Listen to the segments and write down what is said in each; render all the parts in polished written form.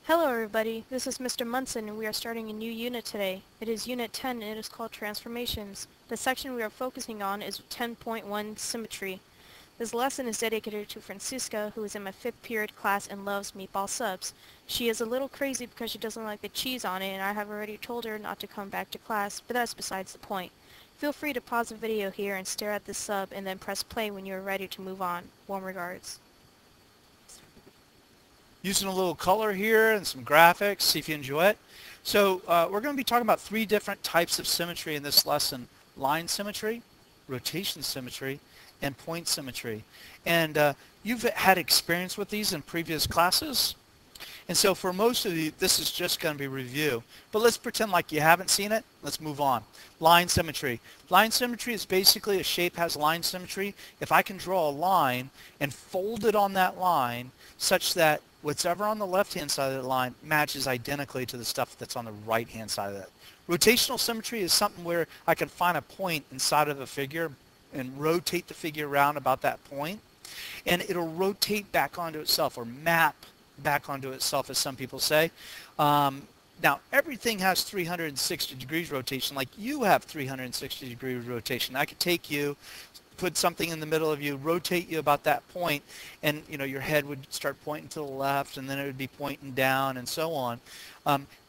Hello everybody, this is Mr. Munson and we are starting a new unit today. It is Unit 10 and it is called Transformations. The section we are focusing on is 10.1 Symmetry. This lesson is dedicated to Francisca, who is in my 5th period class and loves meatball subs. She is a little crazy because she doesn't like the cheese on it and I have already told her not to come back to class, but that's besides the point. Feel free to pause the video here and stare at this sub and then press play when you are ready to move on. Warm regards. Using a little color here and some graphics, see if you enjoy it. So we're going to be talking about 3 different types of symmetry in this lesson: line symmetry, rotation symmetry, and point symmetry. And you've had experience with these in previous classes. And so for most of you, this is just going to be review. But let's pretend like you haven't seen it. Let's move on. Line symmetry. Line symmetry is basically a shape has line symmetry. If I can draw a line and fold it on that line such that whatever on the left-hand side of the line matches identically to the stuff that's on the right-hand side of that. Rotational symmetry is something where I can find a point inside of a figure and rotate the figure around about that point, and it'll rotate back onto itself, or map back onto itself, as some people say. Now, everything has 360 degrees rotation, like you have 360 degrees rotation. I could take you, put something in the middle of you, rotate you about that point, and your head would start pointing to the left, and then it would be pointing down, and so on.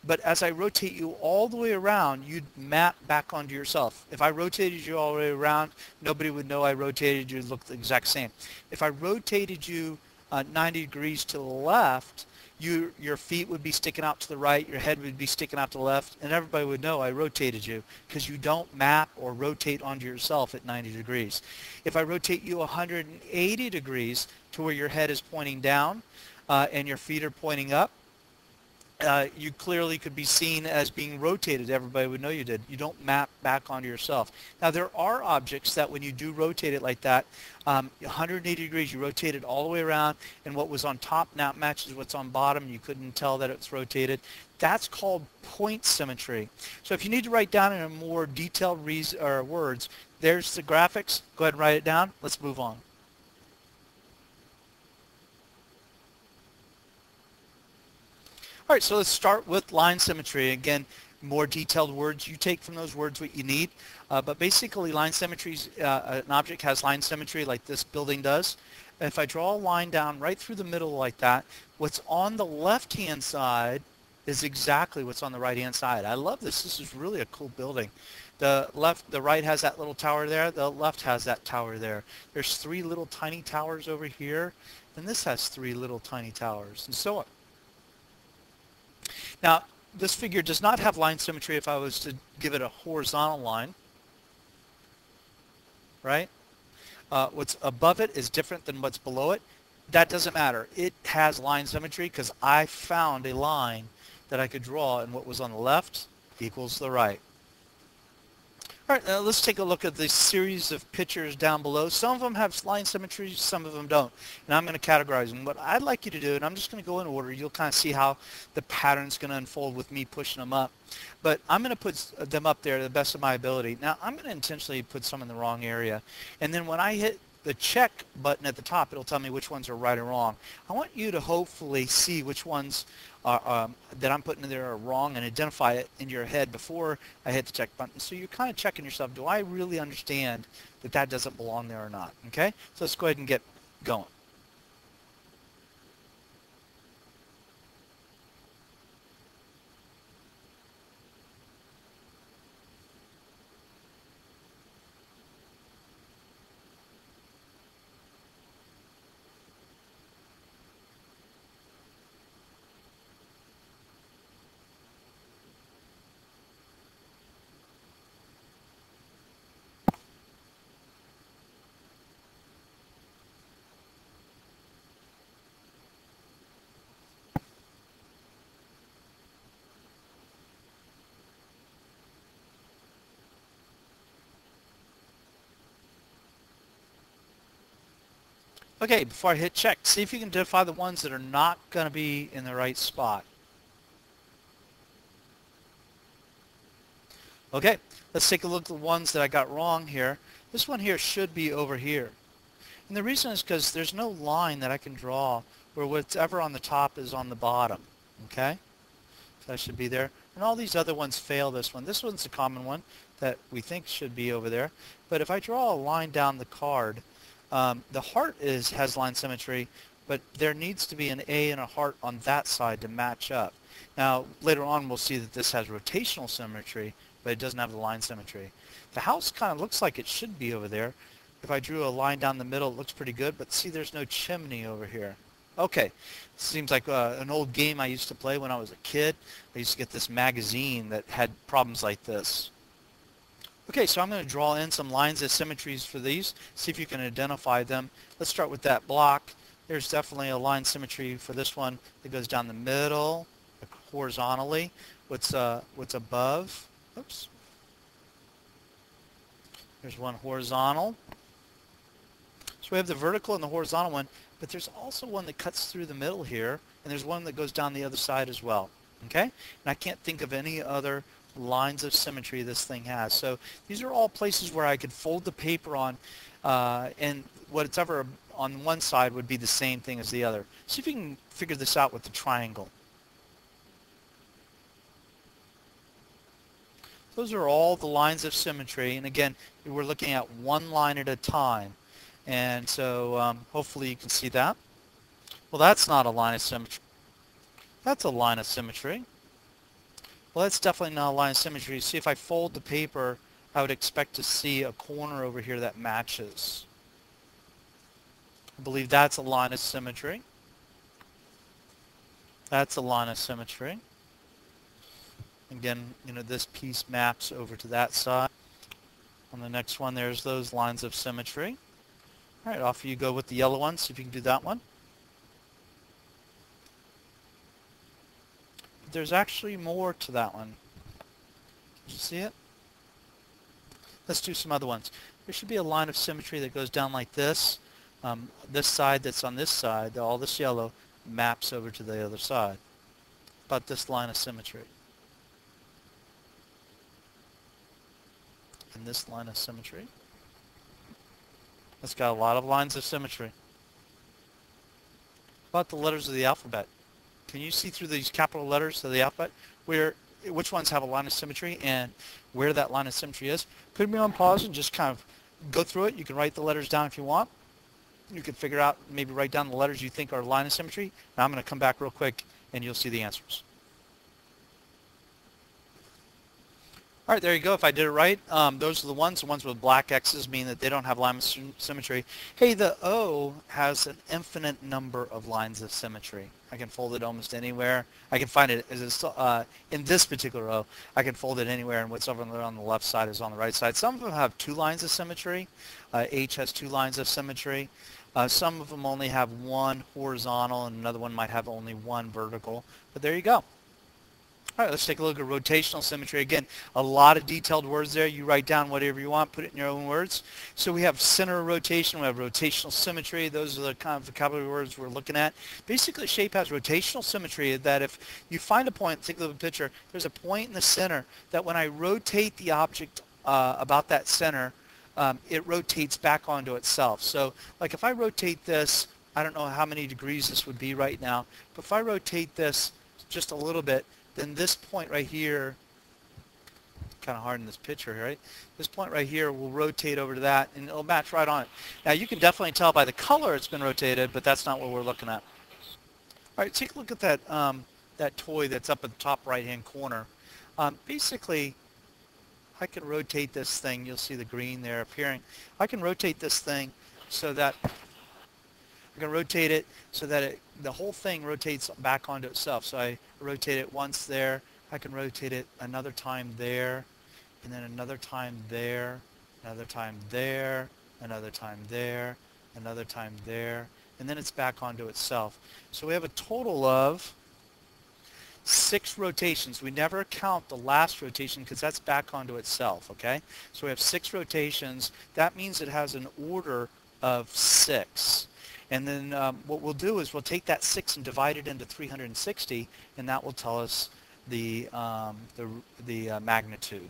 But as I rotate you all the way around, you'd map back onto yourself. If I rotated you all the way around, nobody would know I rotated you. It looked the exact same. If I rotated you 90 degrees to the left, your feet would be sticking out to the right, your head would be sticking out to the left, and everybody would know I rotated you, because you don't map or rotate onto yourself at 90 degrees. If I rotate you 180 degrees to where your head is pointing down and your feet are pointing up, you clearly could be seen as being rotated. Everybody would know you did. You don't map back onto yourself. Now, there are objects that when you do rotate it like that, 180 degrees, you rotate it all the way around, and what was on top now matches what's on bottom. You couldn't tell that it's rotated. That's called point symmetry. So if you need to write down in a more detailed words, there's the graphics. Go ahead and write it down. Let's move on. All right, so let's start with line symmetry. Again, more detailed words. You take from those words what you need. But basically, line symmetry is an object has line symmetry like this building does. If I draw a line down right through the middle like that, what's on the left-hand side is exactly what's on the right-hand side. I love this. This is really a cool building. The right has that little tower there. The left has that tower there. There's 3 little tiny towers over here, and this has 3 little tiny towers, and so on. Now, this figure does not have line symmetry if I was to give it a horizontal line, right? What's above it is different than what's below it. That doesn't matter. It has line symmetry because I found a line that I could draw, and what was on the left equals the right. All right, now let's take a look at this series of pictures down below. Some of them have line symmetry, some of them don't. And I'm going to categorize them. What I'd like you to do, and I'm just going to go in order, you'll kind of see how the pattern's going to unfold with me pushing them up. But I'm going to put them up there to the best of my ability. Now, I'm going to intentionally put some in the wrong area. And then when I hit the check button at the top, it'll tell me which ones are right or wrong. I want you to hopefully see which ones that I'm putting in there are wrong and identify it in your head before I hit the check button. So you're kind of checking yourself, do I really understand that that doesn't belong there or not? Okay, so let's go ahead and get going. Okay, before I hit check, see if you can identify the ones that are not going to be in the right spot. Okay, let's take a look at the ones that I got wrong here. This one here should be over here. And the reason is because there's no line that I can draw where whatever on the top is on the bottom. Okay, so that should be there. And all these other ones fail this one. This one's a common one that we think should be over there. But if I draw a line down the card, the heart has line symmetry, but there needs to be an A and a heart on that side to match up. Now, later on, we'll see that this has rotational symmetry, but it doesn't have the line symmetry. The house kind of looks like it should be over there. If I drew a line down the middle, it looks pretty good, but see, there's no chimney over here. Okay, seems like an old game I used to play when I was a kid. I used to get this magazine that had problems like this. Okay, so I'm going to draw in some lines of symmetries for these, see if you can identify them. Let's start with that block. There's definitely a line symmetry for this one that goes down the middle, horizontally. What's above? Oops. There's one horizontal. So we have the vertical and the horizontal one, but there's also one that cuts through the middle here, and there's one that goes down the other side as well. Okay? And I can't think of any other lines of symmetry this thing has. So these are all places where I could fold the paper on, and whatever on one side would be the same thing as the other. See if you can figure this out with the triangle. Those are all the lines of symmetry, and again, we're looking at one line at a time. And so hopefully you can see that. Well, that's not a line of symmetry. That's a line of symmetry. Well, that's definitely not a line of symmetry. See, if I fold the paper, I would expect to see a corner over here that matches. I believe that's a line of symmetry. That's a line of symmetry. Again, this piece maps over to that side. On the next one, there's those lines of symmetry. All right, off you go with the yellow one. See if you can do that one. But there's actually more to that one. Did you see it? Let's do some other ones. There should be a line of symmetry that goes down like this. This side that's on this side, all this yellow, maps over to the other side. About this line of symmetry. And this line of symmetry. It's got a lot of lines of symmetry. About the letters of the alphabet. Can you see through these capital letters of the alphabet which ones have a line of symmetry and where that line of symmetry is? Put me on pause and just kind of go through it. You can write the letters down if you want. You can figure out, maybe write down the letters you think are line of symmetry. Now I'm going to come back real quick and you'll see the answers. All right, there you go. If I did it right, those are the ones with black X's mean that they don't have line of symmetry. Hey, the O has an infinite number of lines of symmetry. I can fold it almost anywhere. I can find it in this particular row. I can fold it anywhere, and what's over on the left side is on the right side. Some of them have 2 lines of symmetry. H has 2 lines of symmetry. Some of them only have 1 horizontal, and another one might have only 1 vertical. But there you go. All right, let's take a look at rotational symmetry. Again, a lot of detailed words there. You write down whatever you want, put it in your own words. So we have center rotation, we have rotational symmetry. Those are the kind of vocabulary words we're looking at. Basically, a shape has rotational symmetry that if you find a point, think of a picture, there's a point in the center that when I rotate the object about that center, it rotates back onto itself. So like if I rotate this, I don't know how many degrees this would be right now, but if I rotate this just a little bit, then this point right here, kind of hard in this picture, right? This point right here will rotate over to that, and it'll match right on it. Now, you can definitely tell by the color it's been rotated, but that's not what we're looking at. All right, take a look at that, that toy that's up at the top right-hand corner. Basically, I can rotate this thing. You'll see the green there appearing. I can rotate this thing so that I can rotate it so that the whole thing rotates back onto itself. So I rotate it once there. I can rotate it another time there, and then another time there, another time there, another time there, another time there, and then it's back onto itself. So we have a total of 6 rotations. We never count the last rotation because that's back onto itself, okay? So we have 6 rotations. That means it has an order of 6. And then what we'll do is we'll take that 6 and divide it into 360, and that will tell us the magnitude.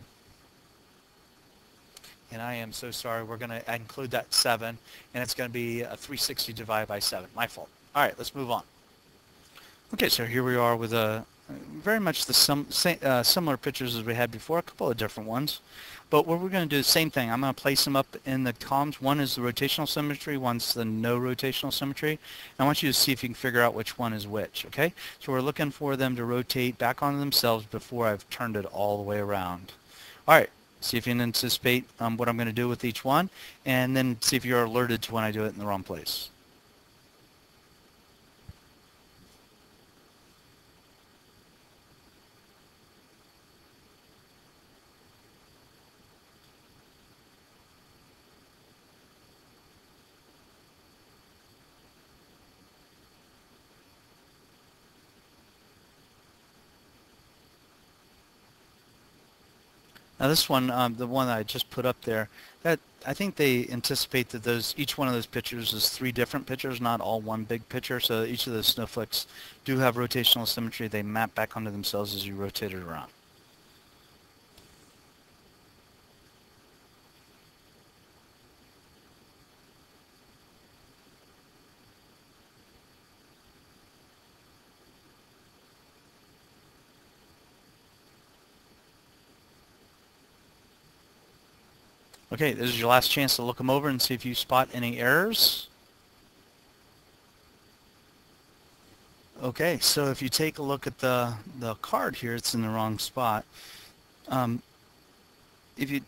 And I am so sorry. We're going to include that 7, and it's going to be 360 divided by 7. My fault. All right, let's move on. Okay, so here we are with very much the similar pictures as we had before, a couple of different ones. But what we're going to do is the same thing. I'm going to place them up in the columns. One is the rotational symmetry, one's the no rotational symmetry. And I want you to see if you can figure out which one is which, okay? So we're looking for them to rotate back onto themselves before I've turned it all the way around. All right, see if you can anticipate what I'm going to do with each one, and then see if you're alerted to when I do it in the wrong place. Now this one, the one that I just put up there, that I think they anticipate that each one of those pictures is three different pictures, not all one big picture. So each of those snowflakes do have rotational symmetry. They map back onto themselves as you rotate it around. Okay, this is your last chance to look them over and see if you spot any errors. Okay, so if you take a look at the card here, it's in the wrong spot. If you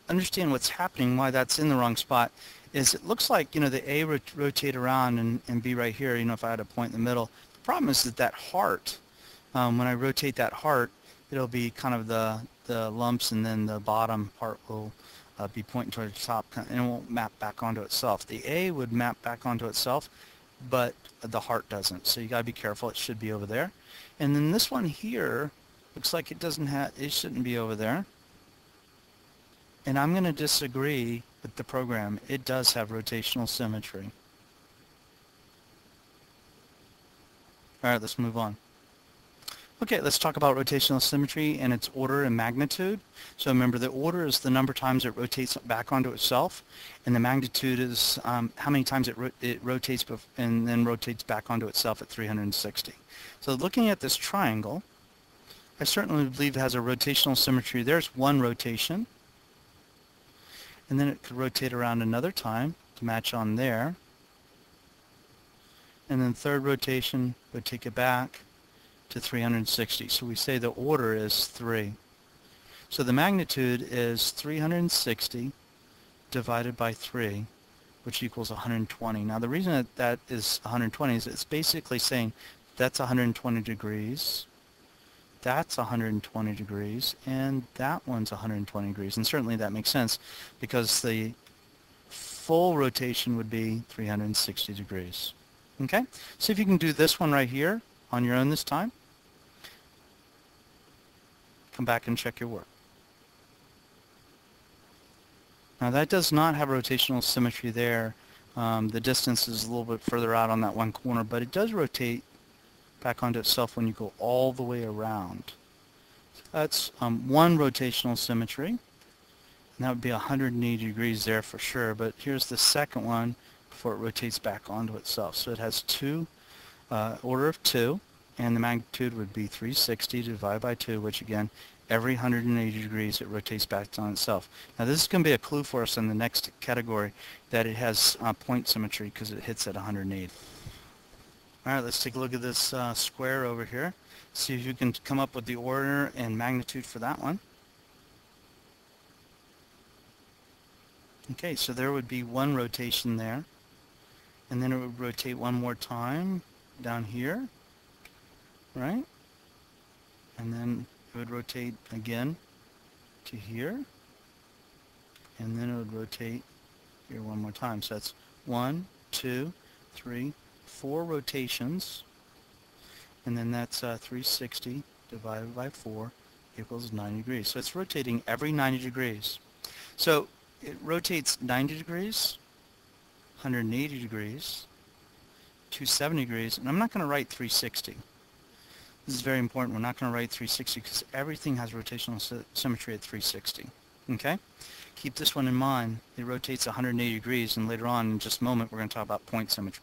understand what's happening, why that's in the wrong spot, is it looks like, the A rotate around and be right here, if I had a point in the middle. The problem is that heart, when I rotate that heart, it'll be kind of the lumps, and then the bottom part will be pointing toward the top, and it won't map back onto itself. The A would map back onto itself, but the heart doesn't. So you got to be careful. It should be over there. And then this one here looks like it shouldn't be over there. And I'm going to disagree with the program. It does have rotational symmetry. All right, let's move on. Okay, let's talk about rotational symmetry and its order and magnitude. So remember, the order is the number of times it rotates back onto itself, and the magnitude is how many times it rotates and then rotates back onto itself at 360. So looking at this triangle, I certainly believe it has a rotational symmetry. There's one rotation, and then it could rotate around another time to match on there, and then third rotation would take it back to 360. So we say the order is 3. So the magnitude is 360 divided by 3, which equals 120. Now the reason that is 120 is it's basically saying that's 120 degrees, that's 120 degrees, and that one's 120 degrees. And certainly that makes sense because the full rotation would be 360 degrees. Okay? See if you can do this one right here on your own this time. Come back and check your work. Now that does not have rotational symmetry there. The distance is a little bit further out on that one corner, but it does rotate back onto itself when you go all the way around. So that's one rotational symmetry, and that would be 180 degrees there for sure. But here's the second one before it rotates back onto itself. So it has order of 2, and the magnitude would be 360 divided by 2, which again, every 180 degrees it rotates back on itself. Now this is going to be a clue for us in the next category that it has point symmetry because it hits at 180. All right, let's take a look at this square over here. See if you can come up with the order and magnitude for that one. Okay, so there would be one rotation there, and then it would rotate one more time down here, right? And then it would rotate again to here, and then it would rotate here one more time. So that's 1, 2, 3, 4 rotations, and then that's 360 divided by 4 equals 90 degrees. So it's rotating every 90 degrees. So it rotates 90 degrees, 180 degrees, 270 degrees, and I'm not going to write 360. This is very important. We're not going to write 360 because everything has rotational symmetry at 360. Okay? Keep this one in mind. It rotates 180 degrees, and later on, in just a moment, we're going to talk about point symmetry.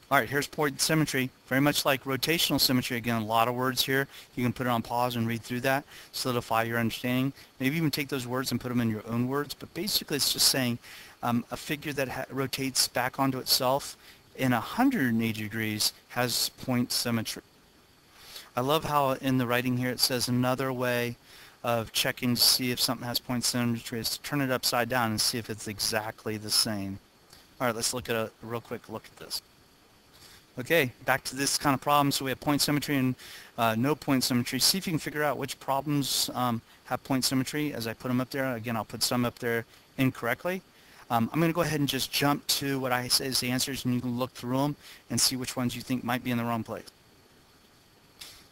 All right, here's point symmetry. Very much like rotational symmetry. Again, a lot of words here. You can put it on pause and read through that, solidify your understanding. Maybe even take those words and put them in your own words. But basically, it's just saying a figure that rotates back onto itself in 180 degrees has point symmetry. I love how in the writing here it says another way of checking to see if something has point symmetry is to turn it upside down and see if it's exactly the same. All right, let's look at a real quick look at this. Okay, back to this kind of problem. So we have point symmetry and no point symmetry. See if you can figure out which problems have point symmetry as I put them up there. Again, I'll put some up there incorrectly. I'm going to go ahead and just jump to what I say is the answers, and you can look through them and see which ones you think might be in the wrong place.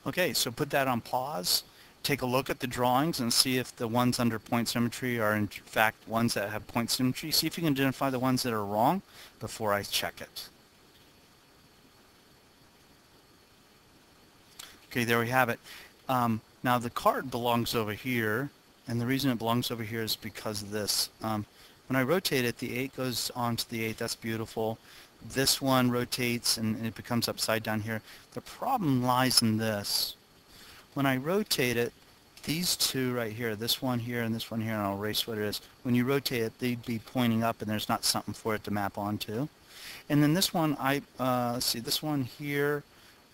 Okay, so put that on pause. Take a look at the drawings and see if the ones under point symmetry are in fact ones that have point symmetry. See if you can identify the ones that are wrong before I check it. Okay, there we have it. Now the card belongs over here, and the reason it belongs over here is because of this. When I rotate it, the 8 goes onto the 8. That's beautiful. This one rotates and it becomes upside down here. The problem lies in this. When I rotate it, these two right here, this one here and this one here, and I'll erase what it is. When you rotate it, they'd be pointing up and there's not something for it to map onto. And then this one, let's see, this one here,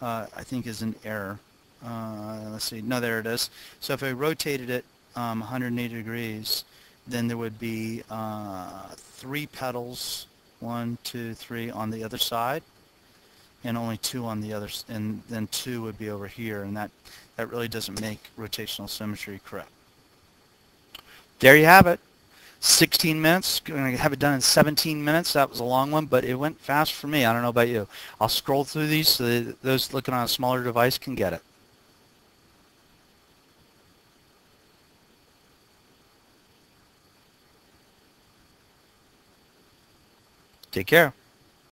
I think is an error. Let's see, no, there it is. So if I rotated it 180 degrees, then there would be 3 petals, 1, 2, 3 on the other side, and only 2 on the other, and then 2 would be over here, and that really doesn't make rotational symmetry correct. There you have it. 16 minutes. Going to have it done in 17 minutes. That was a long one, but it went fast for me. I don't know about you. I'll scroll through these so that those looking on a smaller device can get it. Take care.